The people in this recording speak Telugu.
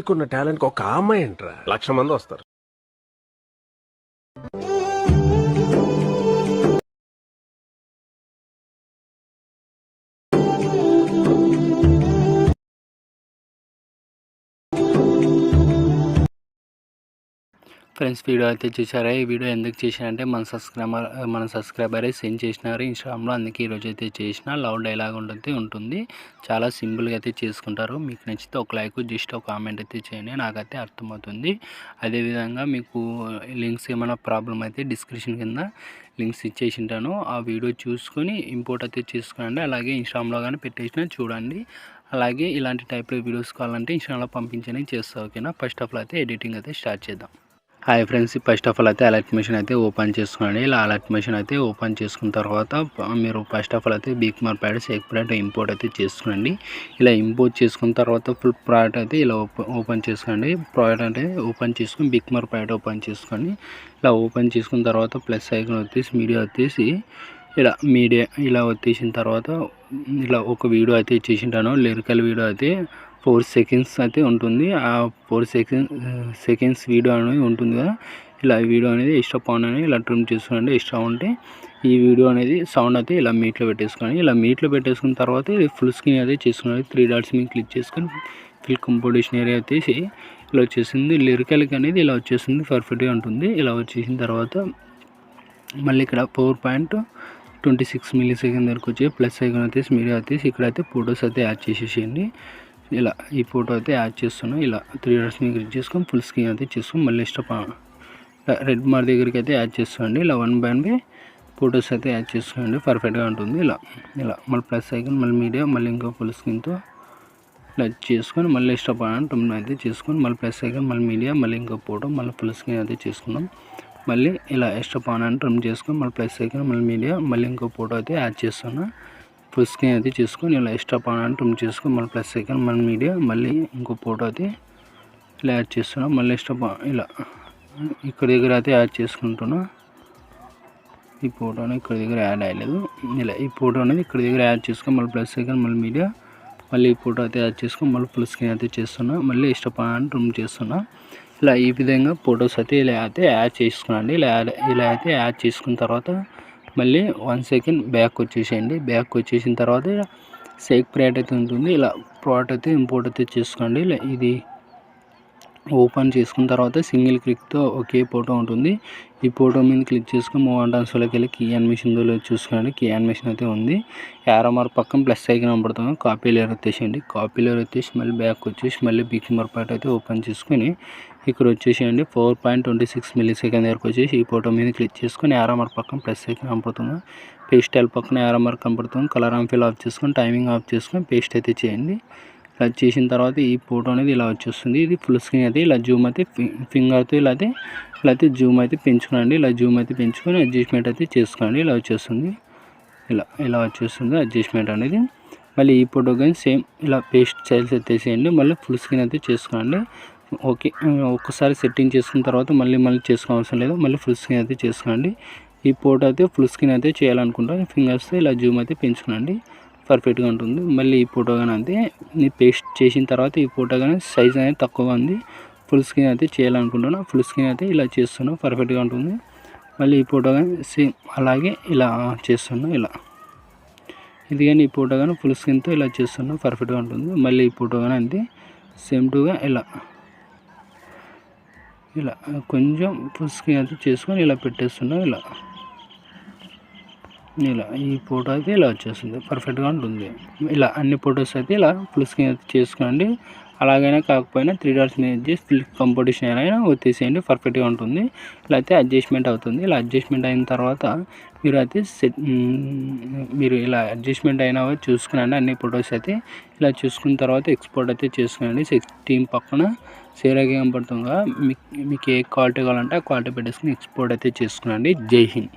నీకున్న టాలెంట్ ఒక అమ్మాయి ఏంట్రా 1,00,000 మంది వస్తారు. ఫ్రెండ్స్, వీడియో అయితే చూసారా? ఈ వీడియో ఎందుకు చేశానంటే మన సబ్స్క్రైబరే సెండ్ చేసినారు ఇన్స్టాగ్రామ్లో, అందుకే ఈరోజు అయితే చేసిన. లవ్ డైలాగ్ ఉంటుంది. చాలా సింపుల్గా అయితే చేసుకుంటారు. మీకు నచ్చితే ఒక లైక్, జస్ట్ ఒక కామెంట్ అయితే చేయండి, నాకైతే అర్థమవుతుంది. అదేవిధంగా మీకు లింక్స్ ఏమైనా ప్రాబ్లం అయితే డిస్క్రిప్షన్ కింద లింక్స్ ఇచ్చేసి ఉంటాను. ఆ వీడియో చూసుకొని ఇంపోర్ట్ అయితే చేసుకోండి. అలాగే ఇన్స్టాగ్రామ్లో కానీ పెట్టేసిన చూడండి. అలాగే ఇలాంటి టైప్లో వీడియోస్ కావాలంటే ఇన్స్టాగ్రామ్లో పంపించని చేస్తా. ఓకేనా? ఫస్ట్ ఆఫ్ ఆల్ అయితే ఎడిటింగ్ అయితే స్టార్ట్ చేద్దాం. Hi friends, first of all అయితే అలర్ట్ మెషిన్ అయితే ఓపెన్ చేసుకోండి. ఇలా అలర్ట్ మెషిన్ అయితే ఓపెన్ చేసుకున్న తర్వాత మీరు ఫస్ట్ ఆఫ్ ఆల్ అయితే బీక్మార్ ప్యాడ్ షేక్ ప్యాడ్ ఇంపోర్ట్ అయితే చేసుకోండి. ఇలా ఇంపోర్ట్ చేసుకున్న తర్వాత ఫుల్ ప్రోడక్ట్ అయితే ఇలా ఓపెన్ చేసుకోండి. ప్రోడక్ట్ అంటే ఓపెన్ చేసుకొని బీక్మార్ ప్యాడ్ ఓపెన్ చేసుకోండి. ఇలా ఓపెన్ చేసుకున్న తర్వాత ప్లస్ ఐకాన్ వచ్చేసి మీడియా వచ్చేసి ఇలా వచ్చేసిన తర్వాత ఇలా ఒక వీడియో అయితే ఇచ్చేసింటాను. లిరికల్ వీడియో అయితే 4 seconds అయితే ఉంటుంది. ఆ 4 seconds వీడియో అనేది ఉంటుంది కదా. ఇలా వీడియో అనేది ఎక్స్ట్రా పౌండ్ అనేది ఇలా ట్రిమ్ చేసుకోండి. ఎక్స్ట్రా ఉంటే ఈ వీడియో అనేది సౌండ్ అయితే ఇలా మీట్లో పెట్టేసుకోండి. ఇలా మీట్లో పెట్టేసుకున్న తర్వాత ఇది ఫుల్ స్క్రీన్ అయితే చేసుకోండి. 3 dots మీద క్లిక్ చేసుకొని ఫిల్ కంపోజిషన్ ఏరియా వచ్చేసి ఇలా వచ్చేసింది. లిరికల్కి అనేది ఇలా వచ్చేసింది, పర్ఫెక్ట్గా ఉంటుంది. ఇలా వచ్చేసిన తర్వాత మళ్ళీ ఇక్కడ 4.26 millisecond వరకు వచ్చి ప్లస్ ఐకాన్ వచ్చేసి మీడియా వచ్చేసి ఇక్కడైతే ఫొటోస్ అయితే యాడ్ చేసేసేయండి. ఇలా ఈ ఫోటో అయితే యాడ్ చేస్తున్నాం. ఇలా 3 dots మీద క్లిక్ చేసుకొని ఫుల్ స్క్రీన్ అయితే చేసుకొని మళ్ళీ రెడ్ మార్క్ దగ్గరికి అయితే యాడ్ చేసుకోండి. ఇలా 1 by 1 ఫొటోస్ అయితే యాడ్ చేసుకోండి, పర్ఫెక్ట్గా ఉంటుంది. ఇలా మళ్ళీ ప్లస్ ఐకాన్ మళ్ళీ మీడియా మళ్ళీ ఇంకో ఫుల్ స్క్రీన్తో ఇలా చేసుకొని మళ్ళీ టమ్ అయితే చేసుకొని మళ్ళీ ప్లస్ ఐకాన్ మళ్ళీ మీడియా మళ్ళీ ఇంకో ఫోటో మళ్ళీ ఫుల్ స్క్రీన్ అయితే చేసుకున్నాం. మళ్ళీ ఇలా ఎక్స్ట్రా పాన్ అని ట్రిమ్ చేసుకొని మళ్ళీ ప్లస్ ఐకాన్ మళ్ళీ మీడియా మళ్ళీ ఇంకో ఫోటో అయితే యాడ్ చేస్తున్నా. ఫుల్ స్క్రీన్ అయితే చేసుకొని ఇలా ఎక్స్ట్రా పాన్ అని ట్రిమ్ చేసుకొని మళ్ళీ ప్లస్ ఐకాన్ మళ్ళీ మీడియా మళ్ళీ ఇంకో ఫోటో అయితే ఇలా యాడ్ చేస్తున్నా. మళ్ళీ ఎక్స్ట్రా ఇలా ఇక్కడ దగ్గర అయితే యాడ్ చేసుకుంటున్నా. ఈ ఫోటో అనేది ఇక్కడ దగ్గర యాడ్ అయ్యలేదు. ఇలా ఈ ఫోటో అనేది ఇక్కడ దగ్గర యాడ్ చేసుకొని మళ్ళీ ప్లస్ ఐకాన్ మళ్ళీ మీడియా మళ్ళీ ఈ ఫోటో అయితే యాడ్ చేసుకొని మళ్ళీ ఫుల్ స్క్రీన్ అయితే చేస్తున్నా. మళ్ళీ ఎక్స్ట్రా పాన్ అని ట్రిమ్ చేస్తున్నా. ఇలా ఈ విధంగా ఫొటోస్ అయితే ఇలా అయితే యాడ్ చేసుకున్నాండి. ఇలా అయితే యాడ్ చేసుకున్న తర్వాత మళ్ళీ 1 second బ్యాక్ వచ్చేసేయండి. బ్యాక్ వచ్చేసిన తర్వాత షేక్ ప్యాడ్ అయితే ఉంటుంది. ఇలా ప్రోడక్ట్ అయితే ఇంపోర్ట్ అయితే చేసుకోండి. ఇలా ఇది ఓపెన్ చేసుకున్న తర్వాత సింగిల్ క్లిక్తో ఒకే ఫోటో ఉంటుంది. ఈ ఫోటో మీద క్లిక్ చేసుకొని మూవ్ అండ్ ట్రాన్స్ఫర్లోకి వెళ్ళి కీ యానిమేషన్లో చూసుకోండి. కీ యానిమేషన్ అయితే ఉంది. యారో మార్క్ పక్కన ప్లస్ ఐకాన్ కనబడుతుంది. కాపీ లేయర్ వచ్చేసేయండి. కాపీ లేయర్ వచ్చేసి మళ్ళీ బ్యాక్ వచ్చేసి మళ్ళీ బీక్మార్ ప్యాడ్ అయితే ఓపెన్ చేసుకొని ఇక్కడ వచ్చేసేయండి 4.26 millisecond వరకు వచ్చేసి ఈ ఫోటో మీద క్లిక్ చేసుకొని యారో మార్క్ పక్కన ప్లస్ ఐకాన్ కనబడుతుంది. పేస్ట్ స్టైల్ పక్కన యారో మార్క్ కనబడుతుంది. కలర్ అండ్ ఫిల్ ఆఫ్ చేసుకొని టైమింగ్ ఆఫ్ చేసుకొని పేస్ట్ అయితే చేయండి. ఇలా చేసిన తర్వాత ఈ ఫోటో అనేది ఇలా వచ్చేస్తుంది. ఇది ఫుల్ స్క్రీన్ అయితే ఇలా జూమ్ అయితే ఫింగర్తో ఇలా అయితే జూమ్ అయితే పెంచుకోండి. ఇలా జూమ్ అయితే పెంచుకొని అడ్జస్ట్మెంట్ అయితే చేసుకోండి. ఇలా వచ్చేస్తుంది. ఇలా వచ్చేస్తుంది అడ్జస్ట్మెంట్ అనేది. మళ్ళీ ఈ ఫోటో కానీ సేమ్ ఇలా పేస్ట్ స్టైల్స్ ఎత్తేసేయండి. మళ్ళీ ఫుల్ స్క్రీన్ అయితే చేసుకోండి. ఓకే, ఒక్కసారి సెట్టింగ్ చేసుకున్న తర్వాత మళ్ళీ చేసుకోవాల్సిన లేదు. మళ్ళీ ఫుల్ స్క్రీన్ అయితే చేసుకోండి. ఈ ఫోటో అయితే ఫుల్ స్క్రీన్ అయితే చేయాలనుకుంటా ఫింగర్స్తో ఇలా జూమ్ అయితే పెంచుకోండి, పర్ఫెక్ట్గా ఉంటుంది. మళ్ళీ ఈ ఫోటో కానీ అంతే, పేస్ట్ చేసిన తర్వాత ఈ ఫోటో కానీ సైజ్ అనేది తక్కువగా ఉంది. ఫుల్ స్క్రీన్ అయితే చేయాలనుకుంటున్నా. ఫుల్ స్క్రీన్ అయితే ఇలా చేస్తున్నా, పర్ఫెక్ట్గా ఉంటుంది. మళ్ళీ ఈ ఫోటో కానీ సేమ్ అలాగే ఇలా చేస్తున్నా. ఇది కానీ ఈ ఫోటో కానీ ఫుల్ స్క్రీన్తో ఇలా చేస్తున్నా, పర్ఫెక్ట్గా ఉంటుంది. మళ్ళీ ఈ ఫోటో కానీ అంతే సేమ్ టుగా ఇలా కొంచెం ఫుల్ స్క్రీన్ అయితే చేసుకొని ఇలా పెట్టేస్తున్నా. ఇలా ఈ ఫోటో అయితే ఇలా వచ్చేస్తుంది, పర్ఫెక్ట్గా ఉంటుంది. ఇలా అన్ని ఫొటోస్ అయితే ఇలా ఫుల్ స్క్రీన్ అయితే చేసుకోండి. అలాగైనా కాకపోయినా 3 dots మీద చేసి ఫిల్ కంపోజిషన్ అయినా వచ్చేసేయండి, పర్ఫెక్ట్గా ఉంటుంది. ఇలా అయితే అడ్జస్ట్మెంట్ అవుతుంది. ఇలా అడ్జస్ట్మెంట్ అయిన తర్వాత మీరు ఇలా అడ్జస్ట్మెంట్ అయినా చూసుకునండి. అన్ని ఫొటోస్ అయితే ఇలా చూసుకున్న తర్వాత ఎక్స్పోర్ట్ అయితే చేసుకోండి. 16 పక్కన సేరాగా కనపడుతుందిగా. మీకు ఏ క్వాలిటీ కావాలంటే ఆ క్వాలిటీ పెట్టేసుకుని ఎక్స్పోర్ట్ అయితే చేసుకునండి. జై హింద్.